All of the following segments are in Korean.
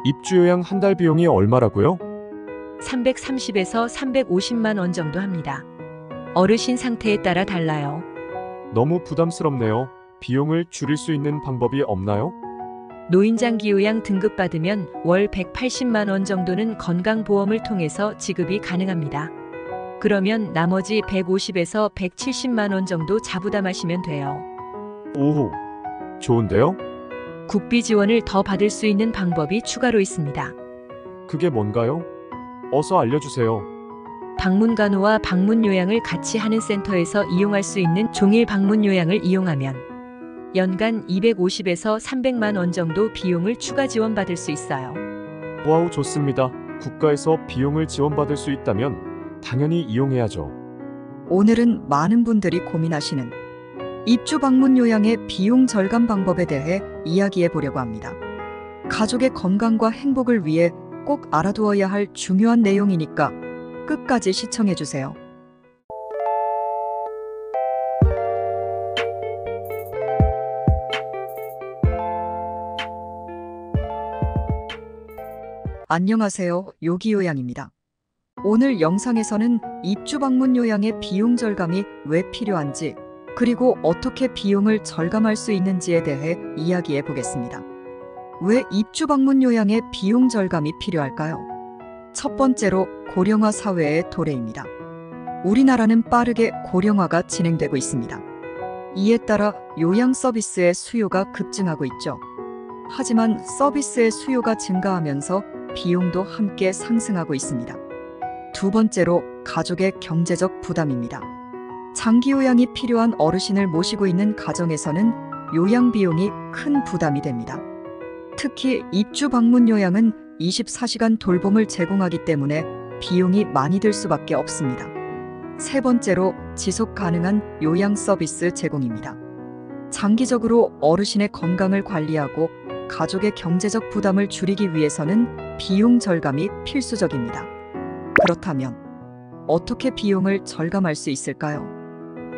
입주요양 한 달 비용이 얼마라고요? 330에서 350만 원 정도 합니다. 어르신 상태에 따라 달라요. 너무 부담스럽네요. 비용을 줄일 수 있는 방법이 없나요? 노인장기 요양 등급받으면 월 180만 원 정도는 건강보험을 통해서 지급이 가능합니다. 그러면 나머지 150에서 170만 원 정도 자부담하시면 돼요. 오호, 좋은데요? 국비 지원을 더 받을 수 있는 방법이 추가로 있습니다. 그게 뭔가요? 어서 알려주세요. 방문 간호와 방문 요양을 같이 하는 센터에서 이용할 수 있는 종일 방문 요양을 이용하면 연간 250에서 300만 원 정도 비용을 추가 지원받을 수 있어요. 와우, 좋습니다. 국가에서 비용을 지원받을 수 있다면 당연히 이용해야죠. 오늘은 많은 분들이 고민하시는 입주 방문 요양의 비용 절감 방법에 대해 이야기해 보려고 합니다. 가족의 건강과 행복을 위해 꼭 알아두어야 할 중요한 내용이니까 끝까지 시청해 주세요. 안녕하세요. 요기요양입니다. 오늘 영상에서는 입주 방문 요양의 비용 절감이 왜 필요한지, 그리고 어떻게 비용을 절감할 수 있는지에 대해 이야기해 보겠습니다. 왜 입주 방문 요양의 비용 절감이 필요할까요? 첫 번째로 고령화 사회의 도래입니다. 우리나라는 빠르게 고령화가 진행되고 있습니다. 이에 따라 요양 서비스의 수요가 급증하고 있죠. 하지만 서비스의 수요가 증가하면서 비용도 함께 상승하고 있습니다. 두 번째로 가족의 경제적 부담입니다. 장기 요양이 필요한 어르신을 모시고 있는 가정에서는 요양 비용이 큰 부담이 됩니다. 특히 입주 방문 요양은 24시간 돌봄을 제공하기 때문에 비용이 많이 들 수밖에 없습니다. 세 번째로 지속 가능한 요양 서비스 제공입니다. 장기적으로 어르신의 건강을 관리하고 가족의 경제적 부담을 줄이기 위해서는 비용 절감이 필수적입니다. 그렇다면 어떻게 비용을 절감할 수 있을까요?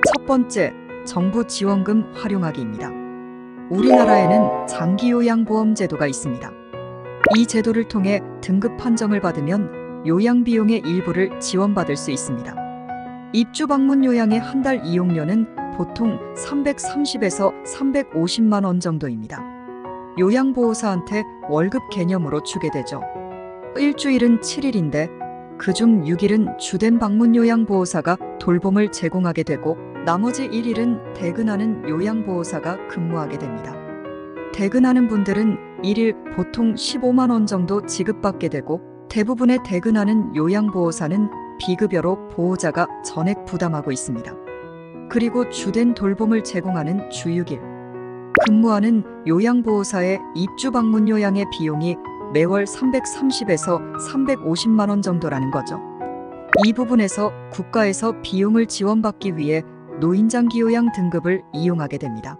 첫 번째, 정부 지원금 활용하기입니다. 우리나라에는 장기요양보험 제도가 있습니다. 이 제도를 통해 등급 판정을 받으면 요양 비용의 일부를 지원받을 수 있습니다. 입주 방문 요양의 한 달 이용료는 보통 330에서 350만 원 정도입니다. 요양보호사한테 월급 개념으로 주게 되죠. 일주일은 7일인데 그중 6일은 주된 방문 요양보호사가 돌봄을 제공하게 되고 나머지 1일은 퇴근하는 요양보호사가 근무하게 됩니다. 퇴근하는 분들은 1일 보통 15만 원 정도 지급받게 되고 대부분의 퇴근하는 요양보호사는 비급여로 보호자가 전액 부담하고 있습니다. 그리고 주된 돌봄을 제공하는 주 6일 근무하는 요양보호사의 입주 방문 요양의 비용이 매월 330에서 350만 원 정도라는 거죠. 이 부분에서 국가에서 비용을 지원받기 위해 노인장기 요양 등급을 이용하게 됩니다.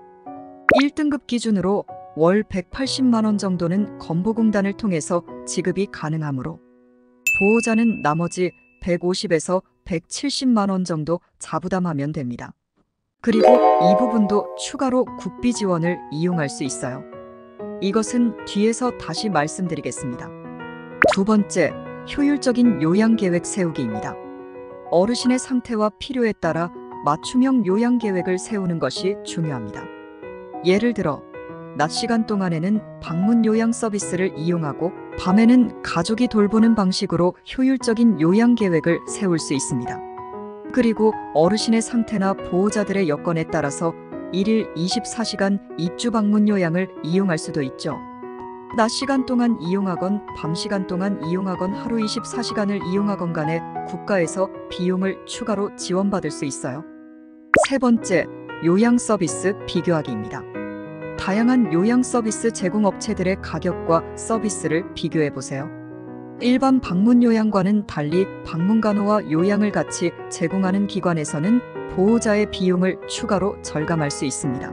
1등급 기준으로 월 180만 원 정도는 건보공단을 통해서 지급이 가능하므로 보호자는 나머지 150에서 170만 원 정도 자부담하면 됩니다. 그리고 이 부분도 추가로 국비 지원을 이용할 수 있어요. 이것은 뒤에서 다시 말씀드리겠습니다. 두 번째, 효율적인 요양 계획 세우기입니다. 어르신의 상태와 필요에 따라 맞춤형 요양 계획을 세우는 것이 중요합니다. 예를 들어, 낮 시간 동안에는 방문 요양 서비스를 이용하고 밤에는 가족이 돌보는 방식으로 효율적인 요양 계획을 세울 수 있습니다. 그리고 어르신의 상태나 보호자들의 여건에 따라서 1일 24시간 입주 방문 요양을 이용할 수도 있죠. 낮 시간 동안 이용하건 밤 시간 동안 이용하건 하루 24시간을 이용하건 간에 국가에서 비용을 추가로 지원받을 수 있어요. 세 번째, 요양 서비스 비교하기입니다. 다양한 요양 서비스 제공 업체들의 가격과 서비스를 비교해 보세요. 일반 방문 요양과는 달리 방문 간호와 요양을 같이 제공하는 기관에서는 보호자의 비용을 추가로 절감할 수 있습니다.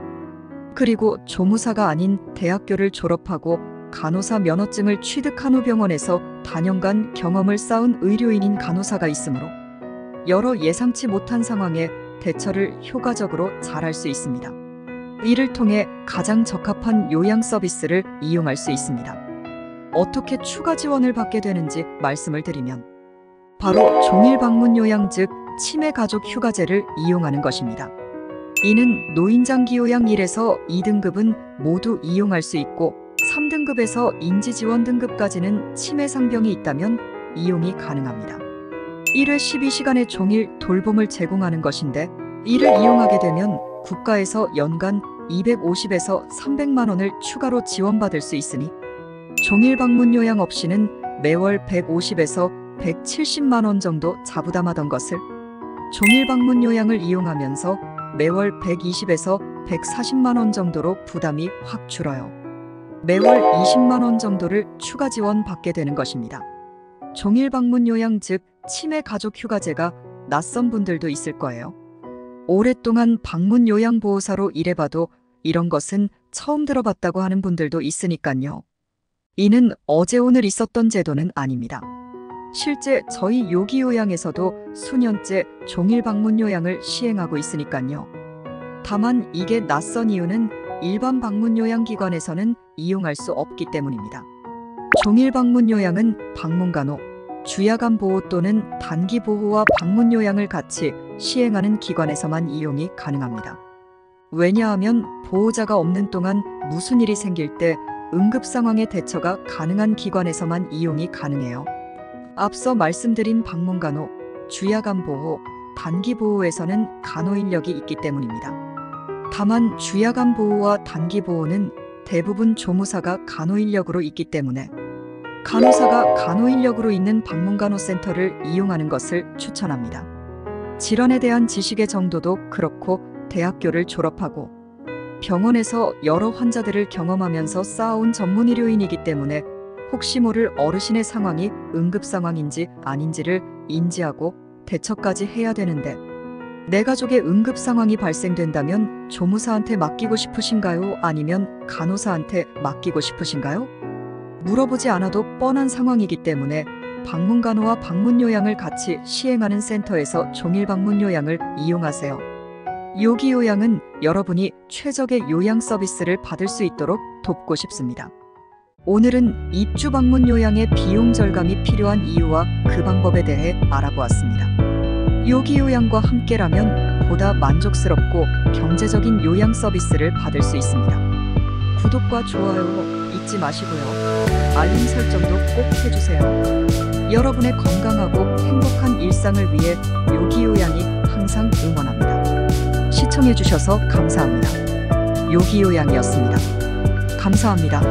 그리고 조무사가 아닌 대학교를 졸업하고 간호사 면허증을 취득한 후 병원에서 단연간 경험을 쌓은 의료인인 간호사가 있으므로 여러 예상치 못한 상황에 대처를 효과적으로 잘할 수 있습니다. 이를 통해 가장 적합한 요양 서비스를 이용할 수 있습니다. 어떻게 추가 지원을 받게 되는지 말씀을 드리면 바로 종일 방문 요양 즉 치매 가족 휴가제를 이용하는 것입니다. 이는 노인장기 요양 1에서 2등급은 모두 이용할 수 있고 3등급에서 인지지원 등급까지는 치매 상병이 있다면 이용이 가능합니다. 1회 12시간의 종일 돌봄을 제공하는 것인데 이를 이용하게 되면 국가에서 연간 250에서 300만 원을 추가로 지원받을 수 있으니 종일 방문 요양 없이는 매월 150에서 170만 원 정도 자부담하던 것을 종일 방문 요양을 이용하면서 매월 120에서 140만 원 정도로 부담이 확 줄어요. 매월 20만 원 정도를 추가 지원 받게 되는 것입니다. 종일 방문 요양 즉 치매 가족 휴가제가 낯선 분들도 있을 거예요. 오랫동안 방문 요양 보호사로 일해봐도 이런 것은 처음 들어봤다고 하는 분들도 있으니까요. 이는 어제 오늘 있었던 제도는 아닙니다. 실제 저희 요기요양에서도 수년째 종일 방문 요양을 시행하고 있으니까요. 다만 이게 낯선 이유는 일반 방문 요양기관에서는 이용할 수 없기 때문입니다. 종일 방문 요양은 방문간호, 주야간 보호 또는 단기 보호와 방문 요양을 같이 시행하는 기관에서만 이용이 가능합니다. 왜냐하면 보호자가 없는 동안 무슨 일이 생길 때 응급 상황의 대처가 가능한 기관에서만 이용이 가능해요. 앞서 말씀드린 방문간호, 주야간 보호, 단기 보호에서는 간호 인력이 있기 때문입니다. 다만 주야간 보호와 단기 보호는 대부분 조무사가 간호 인력으로 있기 때문에 간호사가 간호 인력으로 있는 방문간호센터를 이용하는 것을 추천합니다. 질환에 대한 지식의 정도도 그렇고 대학교를 졸업하고 병원에서 여러 환자들을 경험하면서 쌓아온 전문 의료인이기 때문에 혹시 모를 어르신의 상황이 응급 상황인지 아닌지를 인지하고 대처까지 해야 되는데 내 가족의 응급 상황이 발생된다면 조무사한테 맡기고 싶으신가요? 아니면 간호사한테 맡기고 싶으신가요? 물어보지 않아도 뻔한 상황이기 때문에 방문간호와 방문요양을 같이 시행하는 센터에서 종일 방문요양을 이용하세요. 요기요양은 여러분이 최적의 요양 서비스를 받을 수 있도록 돕고 싶습니다. 오늘은 입주 방문 요양의 비용 절감이 필요한 이유와 그 방법에 대해 알아보았습니다. 요기요양과 함께라면 보다 만족스럽고 경제적인 요양 서비스를 받을 수 있습니다. 구독과 좋아요 잊지 마시고요. 알림 설정도 꼭 해주세요. 여러분의 건강하고 행복한 일상을 위해 요기요양이 항상 응원합니다. 시청해주셔서 감사합니다. 요기요양이었습니다. 감사합니다.